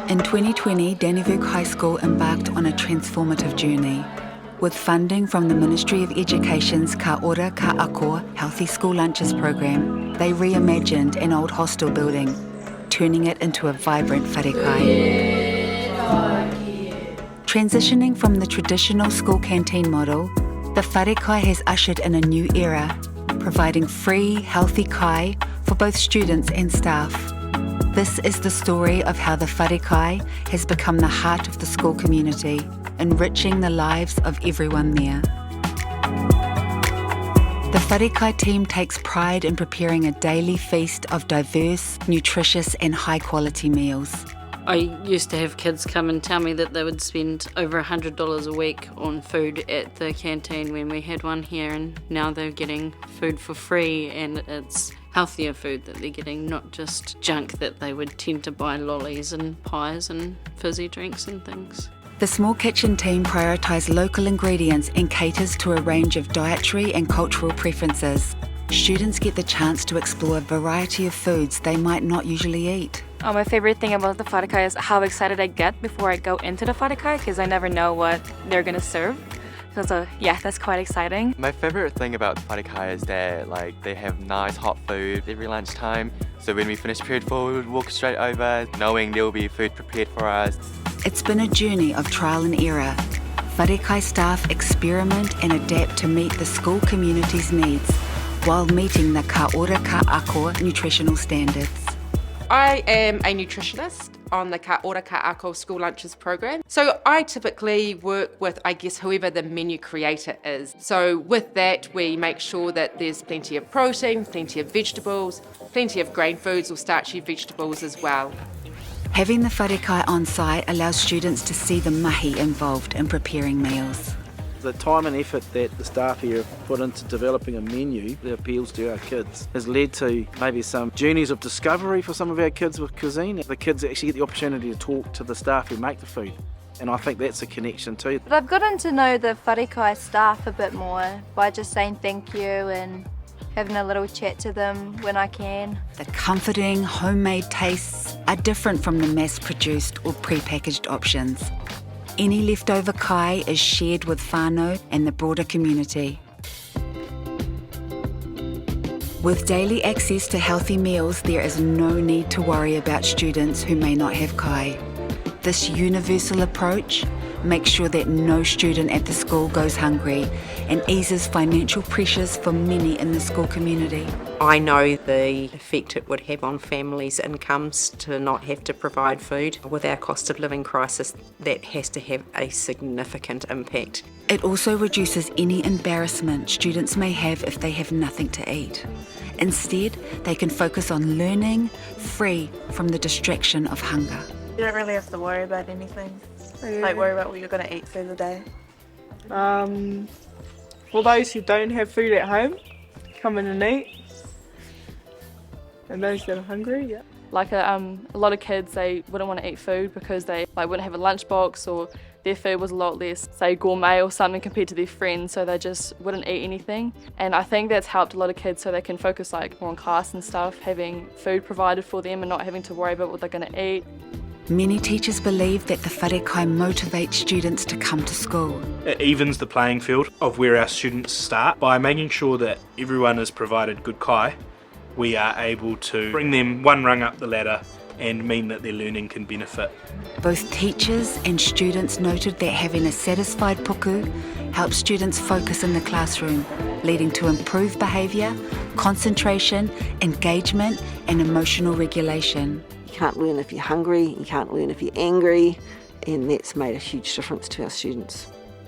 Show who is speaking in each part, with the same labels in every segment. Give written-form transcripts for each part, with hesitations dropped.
Speaker 1: In 2020, Dannevirke High School embarked on a transformative journey. With funding from the Ministry of Education's Ka Ora Ka Ako Healthy School Lunches program, they reimagined an old hostel building, turning it into a vibrant wharekai. Transitioning from the traditional school canteen model, the wharekai has ushered in a new era, providing free, healthy kai for both students and staff. This is the story of how the wharekai has become the heart of the school community, enriching the lives of everyone there. The wharekai team takes pride in preparing a daily feast of diverse, nutritious and high-quality meals.
Speaker 2: I used to have kids come and tell me that they would spend over $100 a week on food at the canteen when we had one here, and now they're getting food for free, and it's healthier food that they're getting, not just junk that they would tend to buy lollies and pies and fizzy drinks and things.
Speaker 1: The small kitchen team prioritise local ingredients and caters to a range of dietary and cultural preferences. Students get the chance to explore a variety of foods they might not usually eat.
Speaker 3: My favourite thing about the wharekai is how excited I get before I go into the wharekai, because I never know what they're going to serve. So yeah, that's quite exciting.
Speaker 4: My favourite thing about the wharekai is that they have nice hot food every lunchtime. So when we finish period 4, we would walk straight over, knowing there will be food prepared for us.
Speaker 1: It's been a journey of trial and error. Wharekai staff experiment and adapt to meet the school community's needs while meeting the Ka Ora Ka Ako nutritional standards.
Speaker 5: I am a nutritionist on the Ka Ora Ka Ako School Lunches program. So I typically work with, whoever the menu creator is. So with that, we make sure that there's plenty of protein, plenty of vegetables, plenty of grain foods or starchy vegetables as well.
Speaker 1: Having the wharekai on site allows students to see the mahi involved in preparing meals.
Speaker 6: The time and effort that the staff here have put into developing a menu that appeals to our kids has led to maybe some journeys of discovery for some of our kids with cuisine. The kids actually get the opportunity to talk to the staff who make the food, and I think that's a connection too.
Speaker 7: I've gotten to know the wharekai staff a bit more by just saying thank you and having a little chat to them when I can.
Speaker 1: The comforting, homemade tastes are different from the mass-produced or pre-packaged options. Any leftover kai is shared with whānau and the broader community. With daily access to healthy meals, there is no need to worry about students who may not have kai. This universal approach makes sure that no student at the school goes hungry and eases financial pressures for many in the school community.
Speaker 8: I know the effect it would have on families' incomes to not have to provide food. With our cost of living crisis, that has to have a significant impact.
Speaker 1: It also reduces any embarrassment students may have if they have nothing to eat. Instead, they can focus on learning, free from the distraction of hunger.
Speaker 9: You don't really have to worry about anything. Like worry about what you're going to eat through the day.
Speaker 10: For those who don't have food at home, come in and eat. And those that are hungry, yeah.
Speaker 3: Like a lot of kids, they wouldn't want to eat food because they wouldn't have a lunchbox, or their food was a lot less, say, gourmet or something compared to their friends, so they just wouldn't eat anything. And I think that's helped a lot of kids so they can focus more on class and stuff, having food provided for them and not having to worry about what they're going to eat.
Speaker 1: Many teachers believe that the wharekai motivates students to come to school.
Speaker 11: It evens the playing field of where our students start. By making sure that everyone is provided good kai, we are able to bring them one rung up the ladder and mean that their learning can benefit.
Speaker 1: Both teachers and students noted that having a satisfied puku helps students focus in the classroom, leading to improved behaviour, concentration, engagement and emotional regulation.
Speaker 12: You can't learn if you're hungry, you can't learn if you're angry, and that's made a huge difference to our students,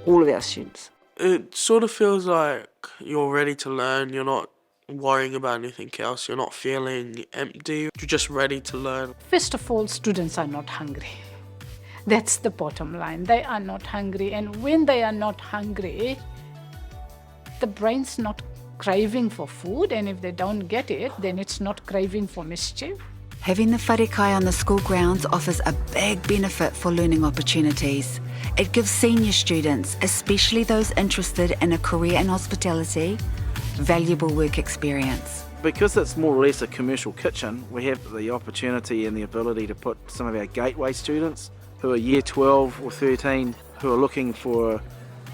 Speaker 12: all of our students.
Speaker 10: It sort of feels like you're ready to learn, you're not worrying about anything else, you're not feeling empty, you're just ready to learn.
Speaker 13: First of all, students are not hungry. That's the bottom line. They are not hungry, and when they are not hungry, the brain's not craving for food, and if they don't get it, then it's not craving for mischief.
Speaker 1: Having the wharekai on the school grounds offers a big benefit for learning opportunities. It gives senior students, especially those interested in a career in hospitality, valuable work experience.
Speaker 6: Because it's more or less a commercial kitchen, we have the opportunity and the ability to put some of our gateway students who are year 12 or 13 who are looking for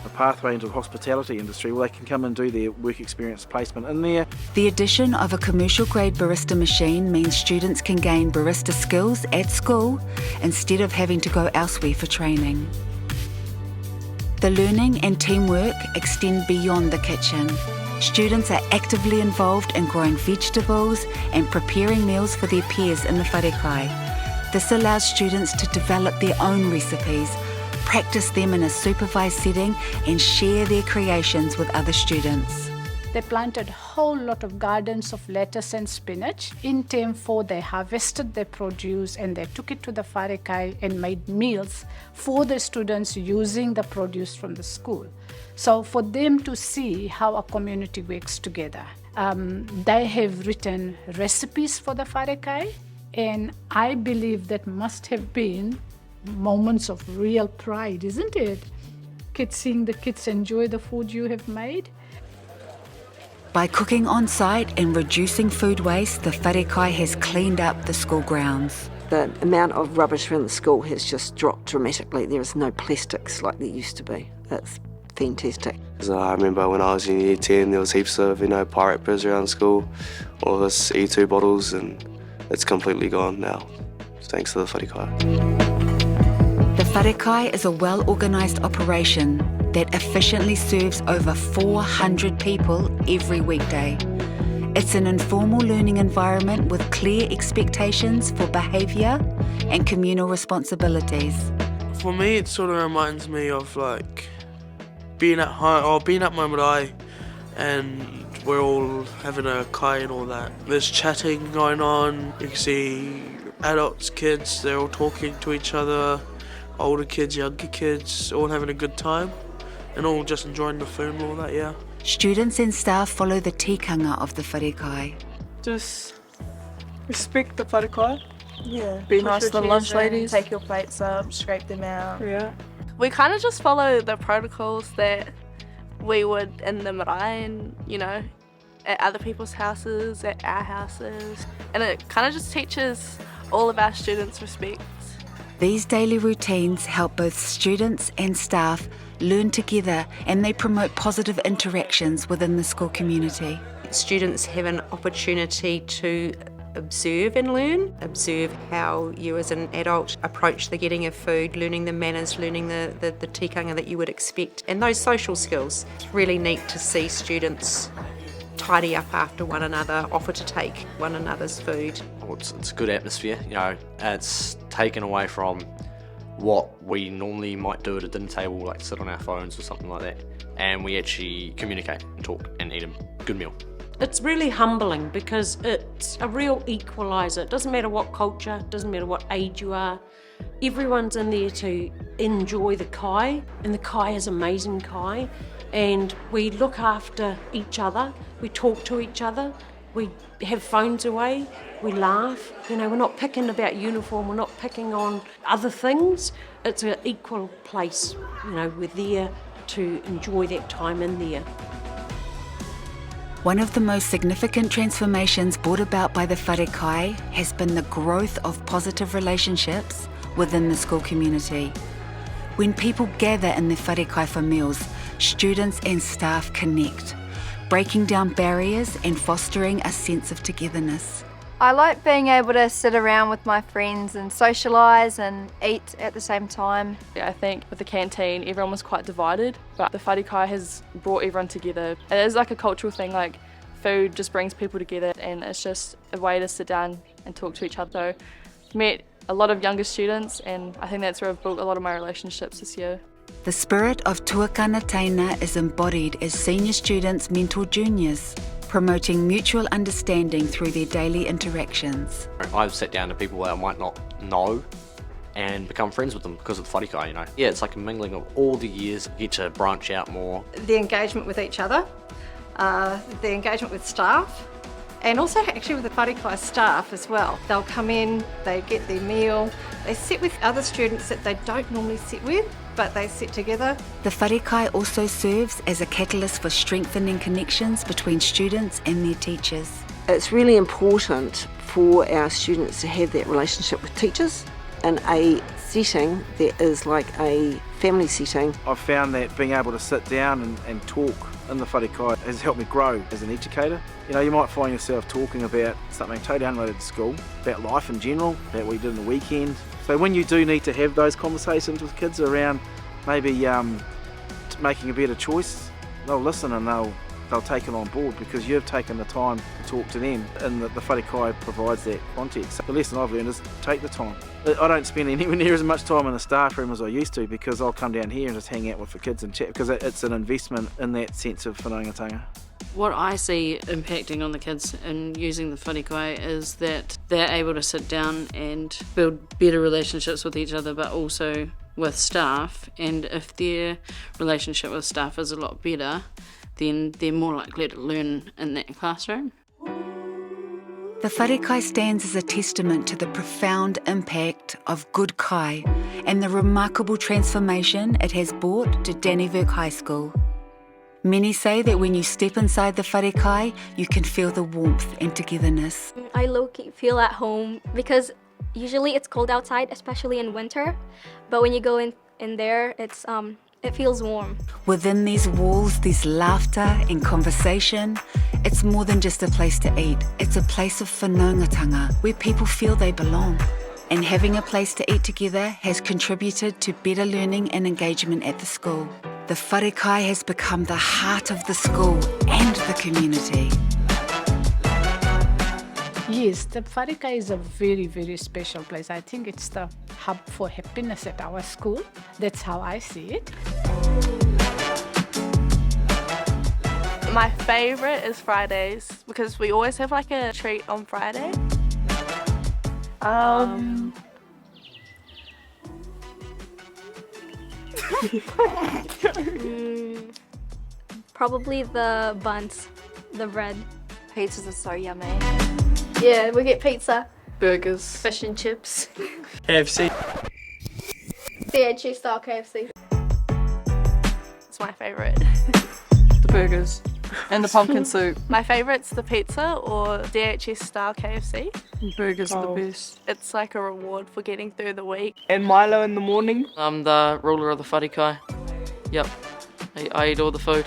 Speaker 6: a pathway into the hospitality industry, where they can come and do their work experience placement in there.
Speaker 1: The addition of a commercial grade barista machine means students can gain barista skills at school instead of having to go elsewhere for training. The learning and teamwork extend beyond the kitchen. Students are actively involved in growing vegetables and preparing meals for their peers in the wharekai. This allows students to develop their own recipes, practice them in a supervised setting and share their creations with other students.
Speaker 13: They planted a whole lot of gardens of lettuce and spinach. In term 4, they harvested their produce and they took it to the wharekai and made meals for the students using the produce from the school. So for them to see how a community works together. They have written recipes for the wharekai, and I believe that must have been moments of real pride, isn't it? Seeing the kids enjoy the food you have made.
Speaker 1: By cooking on site and reducing food waste, the wharekai has cleaned up the school grounds.
Speaker 12: The amount of rubbish around the school has just dropped dramatically. There is no plastics like there used to be. It's fantastic.
Speaker 14: I remember when I was in year 10, there was heaps of pirate brews around school, all this E2 bottles, and it's completely gone now, thanks to the wharekai.
Speaker 1: The wharekai is a well-organised operation that efficiently serves over 400 people every weekday. It's an informal learning environment with clear expectations for behaviour and communal responsibilities.
Speaker 10: For me, it sort of reminds me of being at home or being at my marae, and we're all having a kai and all that. There's chatting going on. You can see adults, kids, they're all talking to each other. Older kids, younger kids, all having a good time and all just enjoying the food and all that, yeah.
Speaker 1: Students and staff follow the tikanga of the wharekai.
Speaker 9: Just respect the wharekai.
Speaker 3: Yeah.
Speaker 9: Be
Speaker 3: Push
Speaker 9: nice
Speaker 3: your
Speaker 9: to the
Speaker 3: chairs
Speaker 9: lunch
Speaker 3: in,
Speaker 9: ladies.
Speaker 3: Take your plates up, scrape them out.
Speaker 9: Yeah.
Speaker 15: We kind of just follow the protocols that we would in the marae and, at other people's houses, at our houses. And it kind of just teaches all of our students respect.
Speaker 1: These daily routines help both students and staff learn together, and they promote positive interactions within the school community.
Speaker 8: Students have an opportunity to observe and learn. Observe how you as an adult approach the getting of food, learning the manners, learning the tikanga that you would expect, and those social skills. It's really neat to see students tidy up after one another, offer to take one another's food.
Speaker 16: It's a good atmosphere, it's taken away from what we normally might do at a dinner table, like sit on our phones or something like that, and we actually communicate and talk and eat a good meal.
Speaker 17: It's really humbling because it's a real equaliser. It doesn't matter what culture, it doesn't matter what age you are. Everyone's in there to enjoy the kai, and the kai is amazing kai, and we look after each other, we talk to each other, we have phones away, we laugh. We're not picking about uniform, we're not picking on other things. It's an equal place, we're there to enjoy that time in there.
Speaker 1: One of the most significant transformations brought about by the wharekai has been the growth of positive relationships within the school community. When people gather in the wharekai for meals, students and staff connect, breaking down barriers and fostering a sense of togetherness.
Speaker 7: I like being able to sit around with my friends and socialise and eat at the same time.
Speaker 3: I think with the canteen, everyone was quite divided, but the wharekai has brought everyone together. It is like a cultural thing, food just brings people together, and it's just a way to sit down and talk to each other. So, met a lot of younger students, and I think that's where I've built a lot of my relationships this year.
Speaker 1: The spirit of tuakana taina is embodied as senior students mentor juniors, promoting mutual understanding through their daily interactions.
Speaker 16: I've sat down to people that I might not know and become friends with them because of the wharekai, Yeah, it's like a mingling of all the years. You get to branch out more.
Speaker 18: The engagement with each other, the engagement with staff, and also actually with the wharekai staff as well. They'll come in, they get their meal, they sit with other students that they don't normally sit with, but they sit together.
Speaker 1: The wharekai also serves as a catalyst for strengthening connections between students and their teachers.
Speaker 12: It's really important for our students to have that relationship with teachers in a setting that is like a family setting.
Speaker 6: I've found that being able to sit down and talk in the wharekai has helped me grow as an educator. You know, you might find yourself talking about something totally unrelated to school, about life in general, about what you did in the weekend. So when you do need to have those conversations with kids around maybe making a better choice, they'll listen and they'll take it on board because you've taken the time to talk to them, and the wharekai provides that context. The lesson I've learned is take the time. I don't spend anywhere near as much time in the staff room as I used to because I'll come down here and just hang out with the kids and chat because it's an investment in that sense of whanaungatanga.
Speaker 2: What I see impacting on the kids in using the wharekai is that they're able to sit down and build better relationships with each other, but also with staff, and if their relationship with staff is a lot better, then they're more likely to learn in that classroom.
Speaker 1: The wharekai stands as a testament to the profound impact of good kai and the remarkable transformation it has brought to Dannevirke High School. Many say that when you step inside the wharekai, you can feel the warmth and togetherness.
Speaker 19: I low-key feel at home because usually it's cold outside, especially in winter, but when you go in there, it feels warm.
Speaker 1: Within these walls, there's laughter and conversation. It's more than just a place to eat. It's a place of whanaungatanga where people feel they belong. And having a place to eat together has contributed to better learning and engagement at the school. The wharekai has become the heart of the school and the community.
Speaker 13: Yes, the wharekai is a very, very special place. I think it's the hub for happiness at our school. That's how I see it.
Speaker 15: My favourite is Fridays because we always have like a treat on Friday.
Speaker 19: Probably the buns, the bread.
Speaker 7: Pizzas are so yummy.
Speaker 19: Yeah, we get pizza.
Speaker 3: Burgers.
Speaker 19: Fish and chips.
Speaker 10: KFC.
Speaker 19: DHG style KFC.
Speaker 15: It's my favourite.
Speaker 3: The burgers. And the pumpkin soup.
Speaker 15: My favourite's the pizza or DHS style KFC.
Speaker 3: Burgers are the best.
Speaker 15: It's like a reward for getting through the week.
Speaker 3: And Milo in the morning.
Speaker 20: I'm the ruler of the wharekai. Yep, I eat all the food.